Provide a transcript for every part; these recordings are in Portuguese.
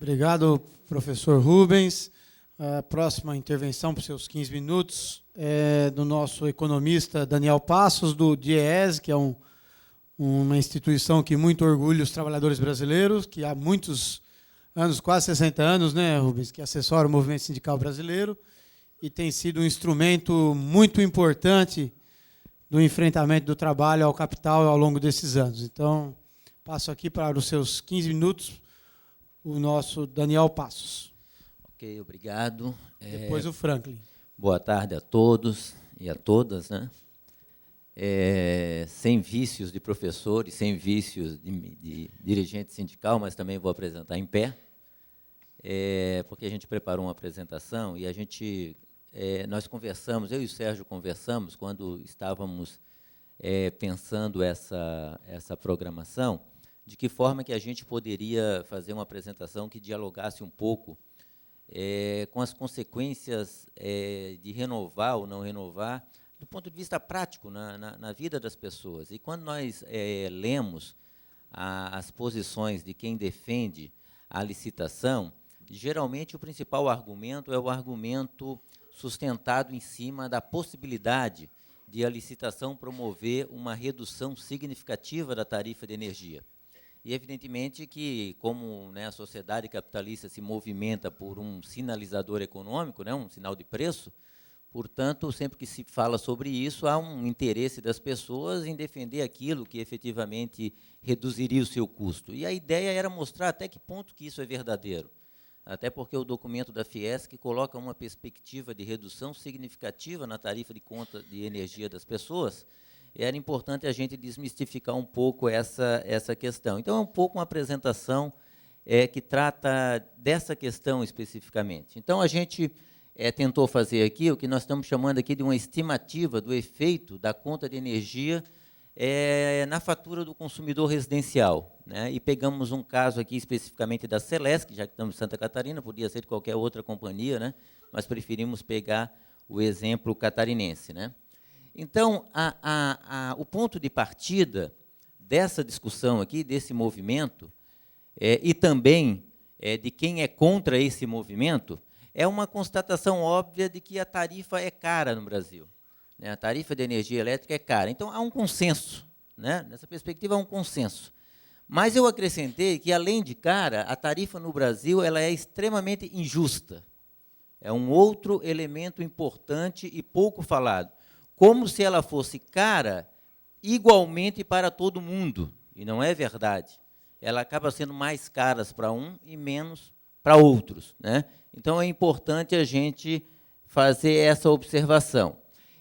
Obrigado, professor Rubens. A próxima intervenção, para os seus 15 minutos, é do nosso economista Daniel Passos, do DIEESE, que é uma instituição que muito orgulha os trabalhadores brasileiros, que há muitos anos, quase 60 anos, né, Rubens, que assessora o movimento sindical brasileiro e tem sido um instrumento muito importante do enfrentamento do trabalho ao capital ao longo desses anos. Então, passo aqui para os seus 15 minutos o nosso Daniel Passos. Ok, obrigado. Depois o Franklin. Boa tarde a todos e a todas, né? Sem vícios de professores, sem vícios de dirigente sindical, mas também vou apresentar em pé, porque a gente preparou uma apresentação e nós conversamos, eu e o Sérgio conversamos, quando estávamos pensando essa programação, de que forma que a gente poderia fazer uma apresentação que dialogasse um pouco com as consequências de renovar ou não renovar, do ponto de vista prático, na vida das pessoas. E quando nós lemos as posições de quem defende a licitação, geralmente o principal argumento é o argumento sustentado em cima da possibilidade de a licitação promover uma redução significativa da tarifa de energia. E, evidentemente, que, como, né, a sociedade capitalista se movimenta por um sinalizador econômico, né, um sinal de preço, portanto, sempre que se fala sobre isso, há um interesse das pessoas em defender aquilo que, efetivamente, reduziria o seu custo. E a ideia era mostrar até que ponto que isso é verdadeiro. Até porque o documento da Fiesc coloca uma perspectiva de redução significativa na tarifa de conta de energia das pessoas. Era importante a gente desmistificar um pouco essa questão. Então, é um pouco uma apresentação que trata dessa questão especificamente. Então, a gente tentou fazer aqui o que nós estamos chamando aqui de uma estimativa do efeito da conta de energia na fatura do consumidor residencial, né? E pegamos um caso aqui especificamente da Celesc, já que estamos em Santa Catarina, podia ser de qualquer outra companhia, né? Mas preferimos pegar o exemplo catarinense, né? Então, o ponto de partida dessa discussão aqui, desse movimento, e também de quem é contra esse movimento, é uma constatação óbvia de que a tarifa é cara no Brasil, né? A tarifa de energia elétrica é cara. Então, há um consenso, né? Nessa perspectiva, há um consenso. Mas eu acrescentei que, além de cara, a tarifa no Brasil ela é extremamente injusta. É um outro elemento importante e pouco falado. Como se ela fosse cara igualmente para todo mundo, e não é verdade. Ela acaba sendo mais cara para um e menos para outros, né? Então, é importante a gente fazer essa observação.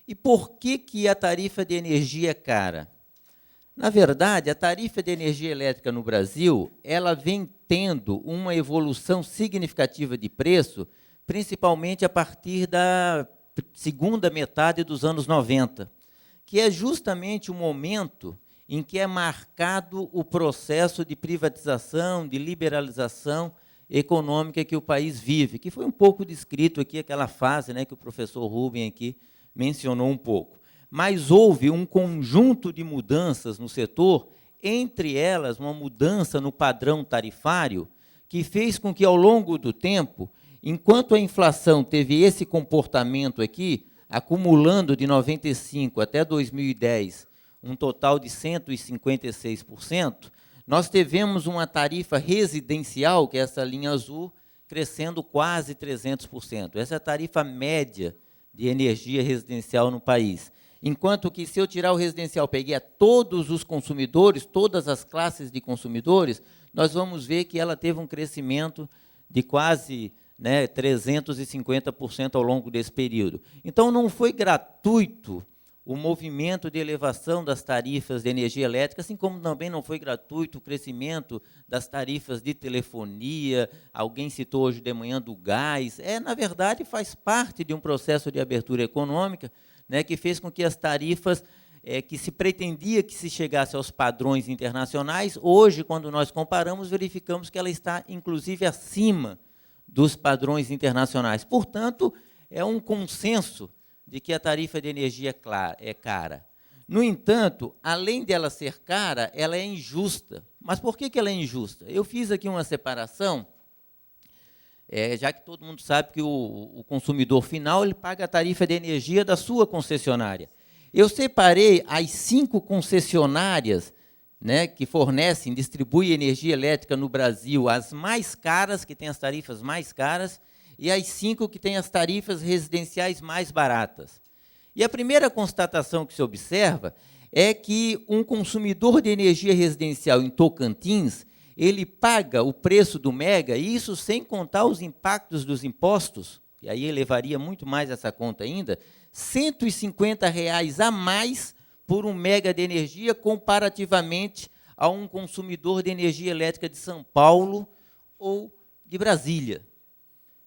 E por que a tarifa de energia é cara? Na verdade, a tarifa de energia elétrica no Brasil, ela vem tendo uma evolução significativa de preço, principalmente a partir da segunda metade dos anos 90, que é justamente o momento em que é marcado o processo de privatização, de liberalização econômica que o país vive, que foi um pouco descrito aqui, aquela fase, né, que o professor Rubens aqui mencionou um pouco. Mas houve um conjunto de mudanças no setor, entre elas uma mudança no padrão tarifário, que fez com que, ao longo do tempo, enquanto a inflação teve esse comportamento aqui, acumulando de 95 até 2010, um total de 156%, nós tivemos uma tarifa residencial, que é essa linha azul, crescendo quase 300%. Essa é a tarifa média de energia residencial no país. Enquanto que, se eu tirar o residencial, peguei a todos os consumidores, todas as classes de consumidores, nós vamos ver que ela teve um crescimento de quase 350% ao longo desse período. Então, não foi gratuito o movimento de elevação das tarifas de energia elétrica, assim como também não foi gratuito o crescimento das tarifas de telefonia, alguém citou hoje de manhã do gás. Na verdade, faz parte de um processo de abertura econômica, né, que fez com que as tarifas que se pretendia que se chegasse aos padrões internacionais, hoje, quando nós comparamos, verificamos que ela está, inclusive, acima dos padrões internacionais. Portanto, é um consenso de que a tarifa de energia é cara. No entanto, além dela ser cara, ela é injusta. Mas por que ela é injusta? Eu fiz aqui uma separação já que todo mundo sabe que o consumidor final ele paga a tarifa de energia da sua concessionária. Eu separei as 5 concessionárias, né, que fornecem, distribuem energia elétrica no Brasil, as mais caras, que têm as tarifas mais caras, e as 5 que têm as tarifas residenciais mais baratas. E a primeira constatação que se observa é que um consumidor de energia residencial em Tocantins, ele paga o preço do mega, e isso sem contar os impactos dos impostos, e aí elevaria muito mais essa conta ainda, R$ 150 a mais por um mega de energia, comparativamente a um consumidor de energia elétrica de São Paulo ou de Brasília.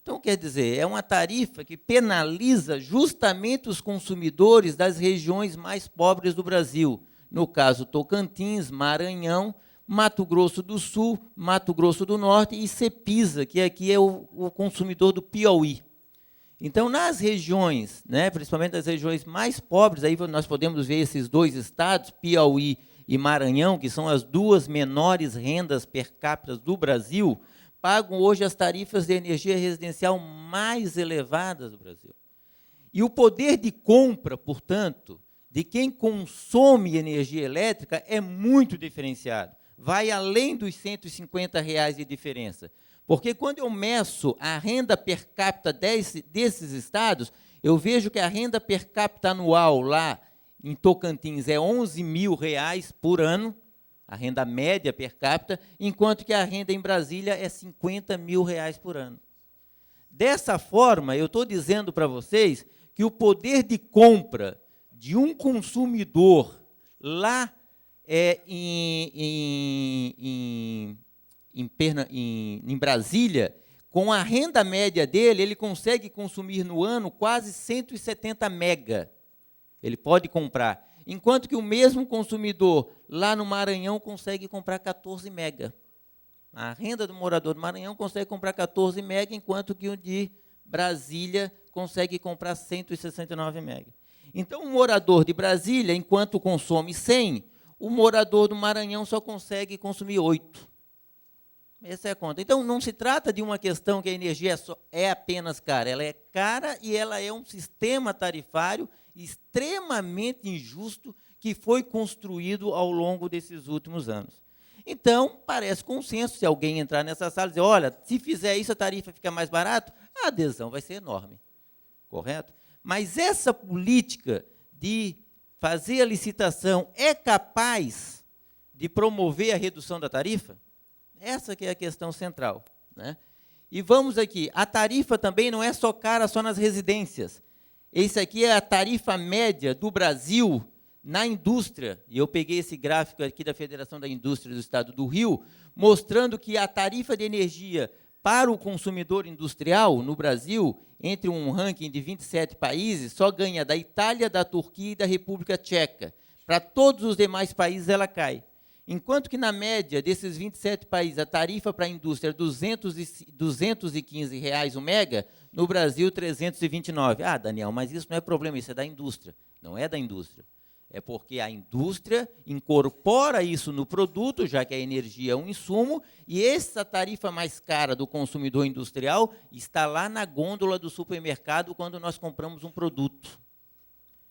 Então, quer dizer, é uma tarifa que penaliza justamente os consumidores das regiões mais pobres do Brasil. No caso, Tocantins, Maranhão, Mato Grosso do Sul, Mato Grosso do Norte e Cepisa, que aqui é o consumidor do Piauí. Então, nas regiões, né, principalmente nas regiões mais pobres, aí nós podemos ver esses 2 estados, Piauí e Maranhão, que são as 2 menores rendas per capita do Brasil, pagam hoje as tarifas de energia residencial mais elevadas do Brasil. E o poder de compra, portanto, de quem consome energia elétrica é muito diferenciado. Vai além dos R$ 150 de diferença. Porque quando eu meço a renda per capita desses estados, eu vejo que a renda per capita anual lá em Tocantins é R$ 11.000 por ano, a renda média per capita, enquanto que a renda em Brasília é R$ 50.000 por ano. Dessa forma, eu estou dizendo para vocês que o poder de compra de um consumidor lá em Brasília, com a renda média dele, ele consegue consumir no ano quase 170 mega. Ele pode comprar. Enquanto que o mesmo consumidor lá no Maranhão consegue comprar 14 mega. A renda do morador do Maranhão consegue comprar 14 mega, enquanto que o de Brasília consegue comprar 169 mega. Então, o morador de Brasília, enquanto consome 100, o morador do Maranhão só consegue consumir 8. Essa é a conta. Então, não se trata de uma questão que a energia é apenas cara. Ela é cara e ela é um sistema tarifário extremamente injusto que foi construído ao longo desses últimos anos. Então, parece consenso, se alguém entrar nessa sala e dizer, olha, se fizer isso, a tarifa fica mais barata, a adesão vai ser enorme. Correto? Mas essa política de fazer a licitação é capaz de promover a redução da tarifa? Essa que é a questão central, né? E vamos aqui, a tarifa também não é só cara só nas residências. Esse aqui é a tarifa média do Brasil na indústria, e eu peguei esse gráfico aqui da Federação da Indústria do Estado do Rio, mostrando que a tarifa de energia para o consumidor industrial no Brasil, entre um ranking de 27 países, só ganha da Itália, da Turquia e da República Tcheca. Para todos os demais países ela cai. Enquanto que, na média desses 27 países, a tarifa para a indústria é R$ 215 o mega, no Brasil, R$ 329. Ah, Daniel, mas isso não é problema, isso é da indústria. Não é da indústria. É porque a indústria incorpora isso no produto, já que a energia é um insumo, e essa tarifa mais cara do consumidor industrial está lá na gôndola do supermercado quando nós compramos um produto.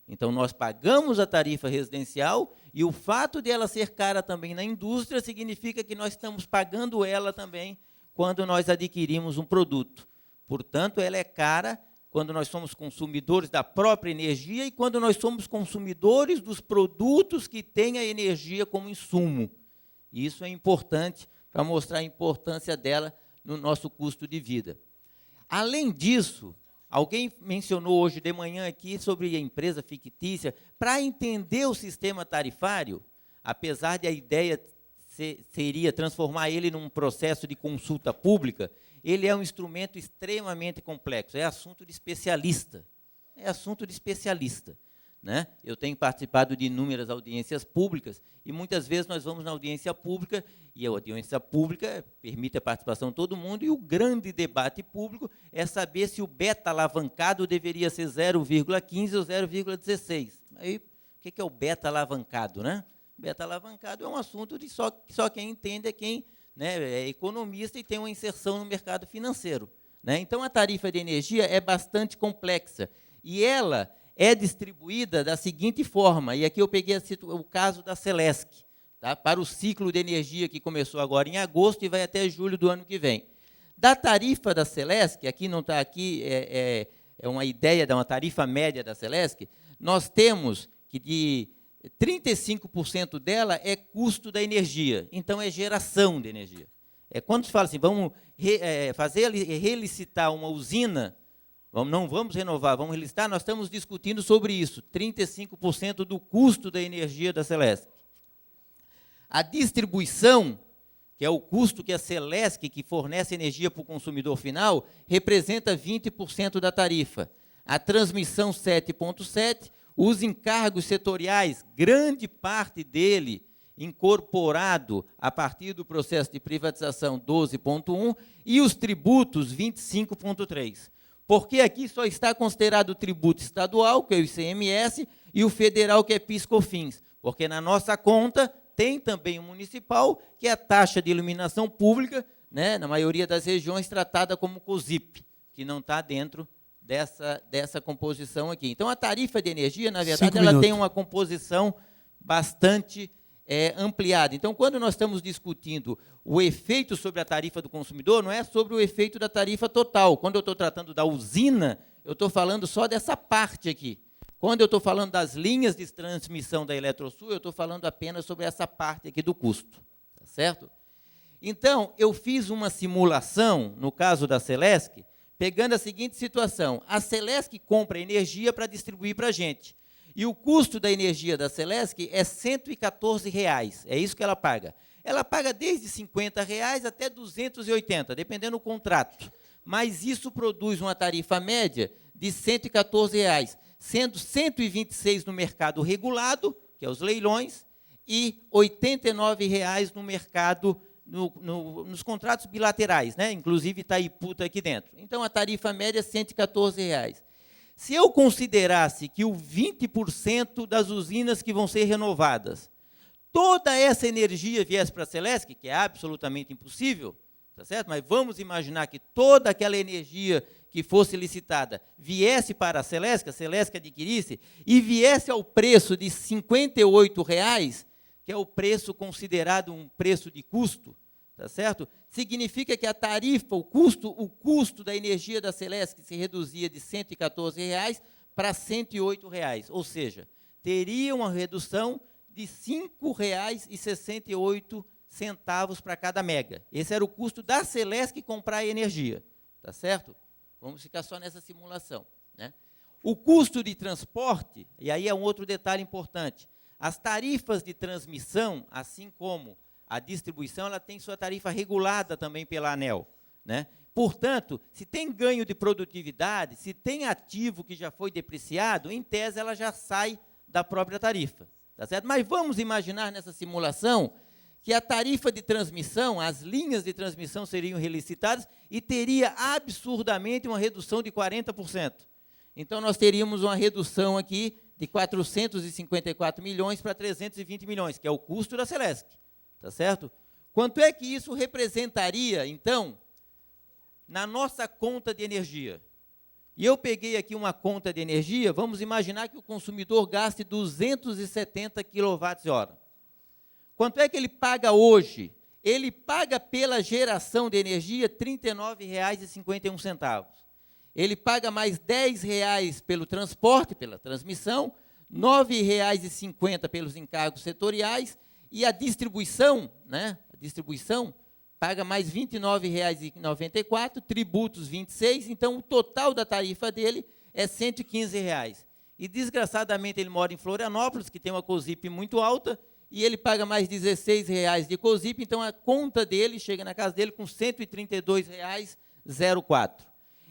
Então, nós pagamos a tarifa residencial e o fato de ela ser cara também na indústria significa que nós estamos pagando ela também quando nós adquirimos um produto. Portanto, ela é cara quando nós somos consumidores da própria energia e quando nós somos consumidores dos produtos que têm a energia como insumo. Isso é importante para mostrar a importância dela no nosso custo de vida. Além disso, alguém mencionou hoje de manhã aqui sobre a empresa fictícia. Para entender o sistema tarifário, apesar de a ideia seria transformar ele num processo de consulta pública, ele é um instrumento extremamente complexo, é assunto de especialista. É assunto de especialista, né? Eu tenho participado de inúmeras audiências públicas e muitas vezes nós vamos na audiência pública e a audiência pública permite a participação de todo mundo e o grande debate público é saber se o beta alavancado deveria ser 0,15 ou 0,16. Aí, o que é o beta alavancado, né? Beta alavancado é um assunto de só quem entende é quem, né, é economista e tem uma inserção no mercado financeiro. né? Então, a tarifa de energia é bastante complexa, e ela é distribuída da seguinte forma, e aqui eu peguei o caso da Celesc, tá? Para o ciclo de energia que começou agora em agosto e vai até julho do ano que vem. Da tarifa da Celesc, aqui não está aqui, é uma ideia de uma tarifa média da Celesc, nós temos que de 35% dela é custo da energia, então é geração de energia. Quando se fala assim, vamos relicitar uma usina, não vamos renovar, vamos relicitar, nós estamos discutindo sobre isso, 35% do custo da energia da Celesc. A distribuição, que é o custo que a Celesc, que fornece energia para o consumidor final, representa 20% da tarifa. A transmissão, 7,7%, os encargos setoriais, grande parte dele incorporado a partir do processo de privatização, 12,1%, e os tributos, 25,3%. Porque aqui só está considerado o tributo estadual, que é o ICMS, e o federal, que é PIS/COFINS, porque na nossa conta tem também o municipal, que é a taxa de iluminação pública, né, na maioria das regiões, tratada como COSIP, que não está dentro dessa composição aqui. Então, a tarifa de energia, na verdade, ela tem uma composição bastante ampliada. Então, quando nós estamos discutindo o efeito sobre a tarifa do consumidor, não é sobre o efeito da tarifa total. Quando eu estou tratando da usina, eu estou falando só dessa parte aqui. Quando eu estou falando das linhas de transmissão da Eletrosul, eu estou falando apenas sobre essa parte aqui do custo. Tá certo? Então, eu fiz uma simulação, no caso da Celesc, pegando a seguinte situação. A Celesc compra energia para distribuir para a gente. E o custo da energia da Celesc é R$ 114, é isso que ela paga. Ela paga desde R$ 50 até R$ 280, dependendo do contrato. Mas isso produz uma tarifa média de R$ 114, sendo R$ 126 no mercado regulado, que é os leilões, e R$ 89 no mercado, nos contratos bilaterais, né? Inclusive Itaipu está aqui dentro. Então, a tarifa média é R$ 114. Se eu considerasse que o 20% das usinas que vão ser renovadas, toda essa energia viesse para a Celesc, que é absolutamente impossível, tá certo? Mas vamos imaginar que toda aquela energia que fosse licitada viesse para a Celesc adquirisse, e viesse ao preço de R$ 58, que é o preço considerado um preço de custo, tá certo? Significa que a tarifa, o custo da energia da Celesc se reduzia de R$ 114 para R$ 108, ou seja, teria uma redução de R$ 5,68 para cada mega. Esse era o custo da Celesc comprar a energia, tá certo? Vamos ficar só nessa simulação, né? O custo de transporte, e aí é um outro detalhe importante, as tarifas de transmissão, assim como a distribuição, ela tem sua tarifa regulada também pela ANEEL, né? Portanto, se tem ganho de produtividade, se tem ativo que já foi depreciado, em tese ela já sai da própria tarifa, tá certo? Mas vamos imaginar nessa simulação que a tarifa de transmissão, as linhas de transmissão seriam relicitadas e teria absurdamente uma redução de 40%. Então, nós teríamos uma redução aqui de 454 milhões para 320 milhões, que é o custo da Celesc. Tá certo? Quanto é que isso representaria, então, na nossa conta de energia? E eu peguei aqui uma conta de energia, vamos imaginar que o consumidor gaste 270 kWh. Quanto é que ele paga hoje? Ele paga pela geração de energia R$ 39,51. Ele paga mais R$ 10 pelo transporte, pela transmissão, R$ 9,50 pelos encargos setoriais, e a distribuição, né? A distribuição paga mais R$ 29,94, tributos R$ 26, então o total da tarifa dele é R$ 115. E, desgraçadamente, ele mora em Florianópolis, que tem uma COSIP muito alta, e ele paga mais R$ 16 de COSIP, então a conta dele chega na casa dele com R$ 132,04.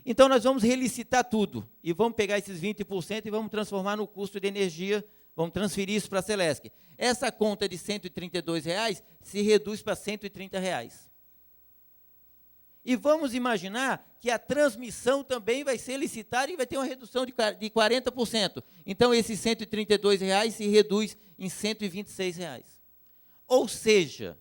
Então, nós vamos relicitar tudo, e vamos pegar esses 20% e vamos transformar no custo de energia, vamos transferir isso para a Celesc. Essa conta de R$ 132 se reduz para R$ 130. E vamos imaginar que a transmissão também vai ser licitada e vai ter uma redução de 40%. Então, esses R$ 132 se reduz em R$ 126. Ou seja,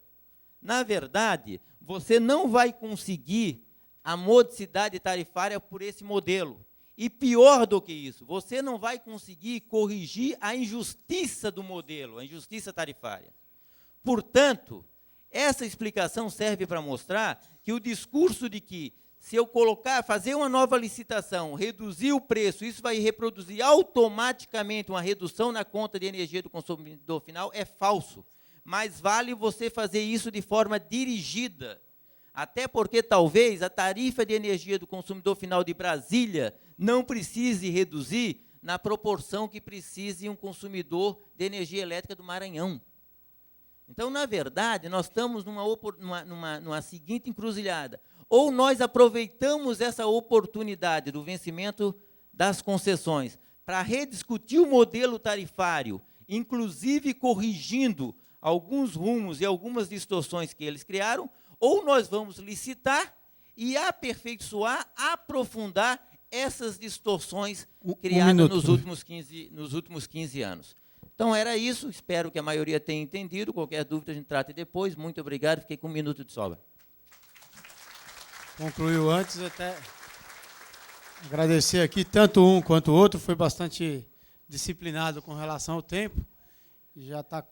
na verdade, você não vai conseguir a modicidade tarifária por esse modelo. E pior do que isso, você não vai conseguir corrigir a injustiça do modelo, a injustiça tarifária. Portanto, essa explicação serve para mostrar que o discurso de que, se eu fazer uma nova licitação, reduzir o preço, isso vai reproduzir automaticamente uma redução na conta de energia do consumidor final, é falso. Mas vale você fazer isso de forma dirigida, até porque talvez a tarifa de energia do consumidor final de Brasília não precise reduzir na proporção que precise um consumidor de energia elétrica do Maranhão. Então, na verdade, nós estamos numa seguinte encruzilhada. Ou nós aproveitamos essa oportunidade do vencimento das concessões para rediscutir o modelo tarifário, inclusive corrigindo alguns rumos e algumas distorções que eles criaram, ou nós vamos licitar e aperfeiçoar, aprofundar essas distorções criadas nos últimos 15 anos. Então, era isso. Espero que a maioria tenha entendido. Qualquer dúvida, a gente trata depois. Muito obrigado. Fiquei com 1 minuto de sobra. Concluiu antes, até agradecer aqui, tanto um quanto o outro, foi bastante disciplinado com relação ao tempo. Já está